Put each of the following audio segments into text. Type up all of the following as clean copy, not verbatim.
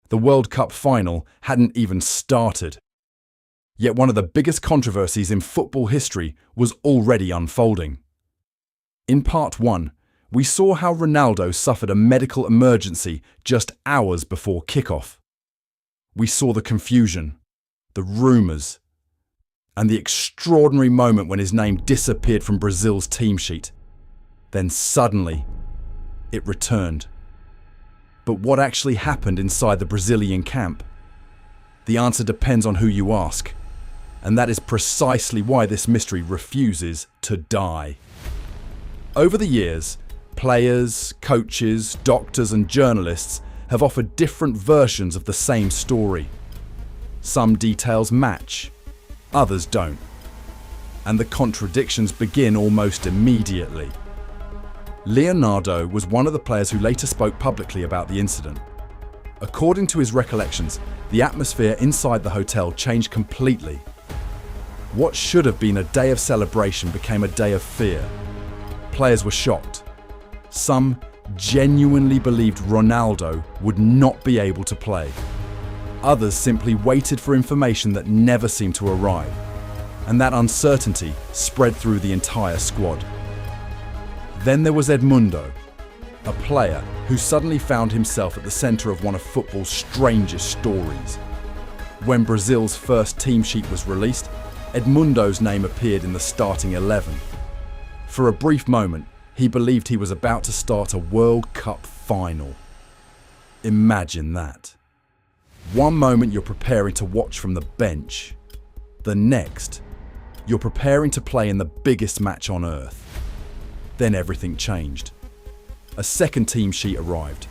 The World Cup final hadn't even started. Yet one of the biggest controversies in football history was already unfolding. In part 1, we saw how Ronaldo suffered a medical emergency just hours before kickoff. We saw the confusion, the rumours, and the extraordinary moment when his name disappeared from Brazil's team sheet. Then suddenly, it returned. But what actually happened inside the Brazilian camp? The answer depends on who you ask, and that is precisely why this mystery refuses to die. Over the years, players, coaches, doctors and journalists have offered different versions of the same story. Some details match, others don't. And the contradictions begin almost immediately. Leonardo was one of the players who later spoke publicly about the incident. According to his recollections, the atmosphere inside the hotel changed completely. What should have been a day of celebration became a day of fear. Players were shocked. Some genuinely believed Ronaldo would not be able to play. Others simply waited for information that never seemed to arrive. And that uncertainty spread through the entire squad. Then there was Edmundo, a player who suddenly found himself at the centre of one of football's strangest stories. When Brazil's first team sheet was released, Edmundo's name appeared in the starting 11. For a brief moment, he believed he was about to start a World Cup final. Imagine that. One moment you're preparing to watch from the bench. The next, you're preparing to play in the biggest match on earth. Then everything changed. A second team sheet arrived.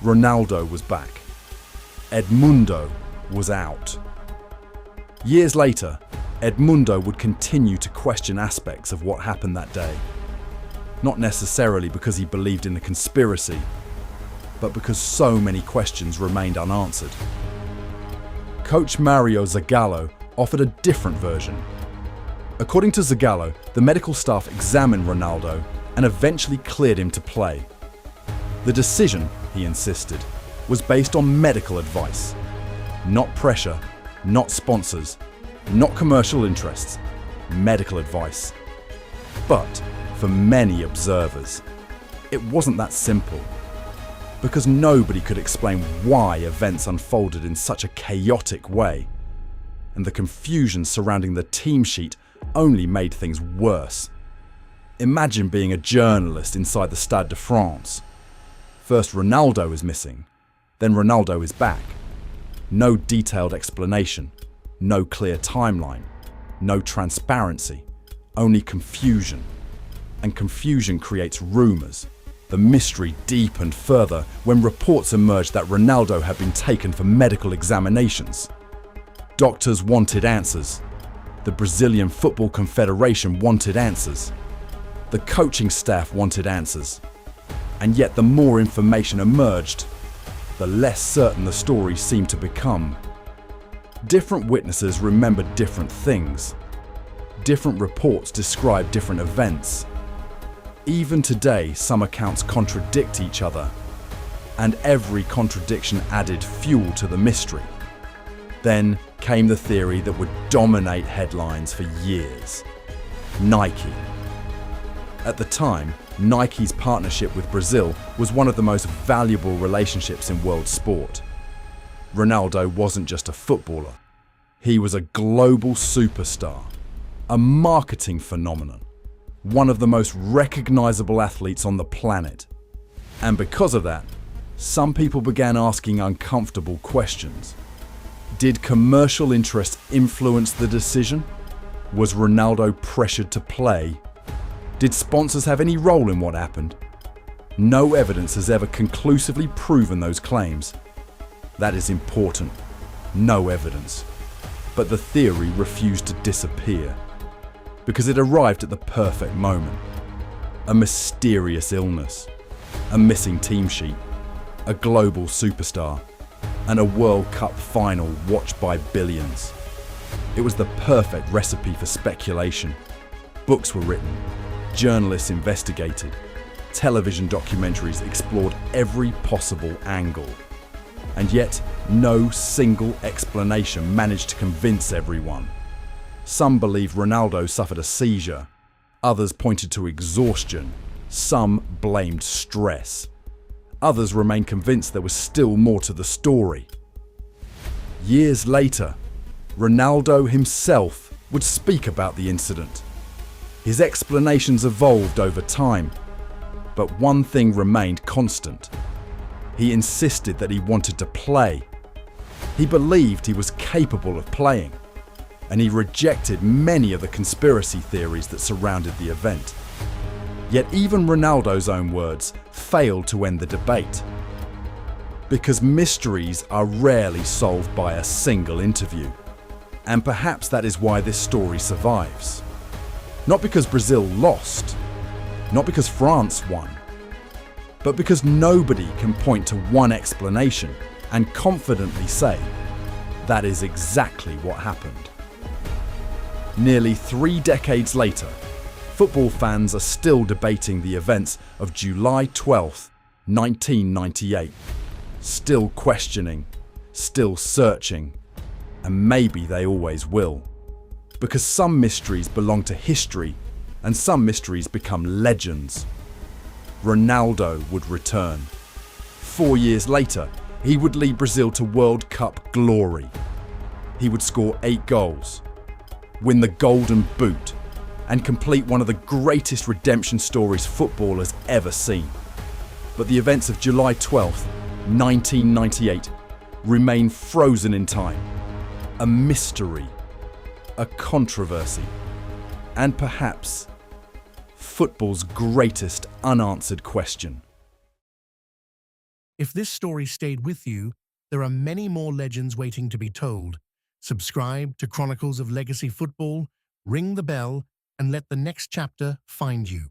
Ronaldo was back. Edmundo was out. Years later, Edmundo would continue to question aspects of what happened that day. Not necessarily because he believed in the conspiracy, but because so many questions remained unanswered. Coach Mário Zagallo offered a different version. According to Zagallo, the medical staff examined Ronaldo and eventually cleared him to play. The decision, he insisted, was based on medical advice. Not pressure, not sponsors, not commercial interests. Medical advice. But for many observers, it wasn't that simple. Because nobody could explain why events unfolded in such a chaotic way. And the confusion surrounding the team sheet only made things worse. Imagine being a journalist inside the Stade de France. First Ronaldo is missing, then Ronaldo is back. No detailed explanation, no clear timeline, no transparency, only confusion. And confusion creates rumours. The mystery deepened further when reports emerged that Ronaldo had been taken for medical examinations. Doctors wanted answers. The Brazilian Football Confederation wanted answers. The coaching staff wanted answers. And yet the more information emerged, the less certain the story seemed to become. Different witnesses remembered different things. Different reports described different events. Even today, some accounts contradict each other, and every contradiction added fuel to the mystery. Then came the theory that would dominate headlines for years: Nike. At the time, Nike's partnership with Brazil was one of the most valuable relationships in world sport. Ronaldo wasn't just a footballer. He was a global superstar, a marketing phenomenon, one of the most recognizable athletes on the planet. And because of that, some people began asking uncomfortable questions. Did commercial interest influence the decision? Was Ronaldo pressured to play? Did sponsors have any role in what happened? No evidence has ever conclusively proven those claims. That is important. No evidence. But the theory refused to disappear, because it arrived at the perfect moment. A mysterious illness, a missing team sheet, a global superstar, and a World Cup final watched by billions. It was the perfect recipe for speculation. Books were written, journalists investigated, television documentaries explored every possible angle. And yet, no single explanation managed to convince everyone. Some believed Ronaldo suffered a seizure. Others pointed to exhaustion. Some blamed stress. Others remained convinced there was still more to the story. Years later, Ronaldo himself would speak about the incident. His explanations evolved over time, but one thing remained constant. He insisted that he wanted to play. He believed he was capable of playing, and he rejected many of the conspiracy theories that surrounded the event. Yet even Ronaldo's own words failed to end the debate. Because mysteries are rarely solved by a single interview. And perhaps that is why this story survives. Not because Brazil lost, not because France won, but because nobody can point to one explanation and confidently say, that is exactly what happened. Nearly 3 decades later, football fans are still debating the events of July 12, 1998. Still questioning, still searching, and maybe they always will. Because some mysteries belong to history and some mysteries become legends. Ronaldo would return. 4 years later, he would lead Brazil to World Cup glory. He would score 8 goals, win the Golden Boot, and complete one of the greatest redemption stories football has ever seen. But the events of July 12th, 1998 remain frozen in time. A mystery, a controversy, and perhaps football's greatest unanswered question. If this story stayed with you, there are many more legends waiting to be told. Subscribe to Chronicles of Legacy Football, ring the bell, and let the next chapter find you.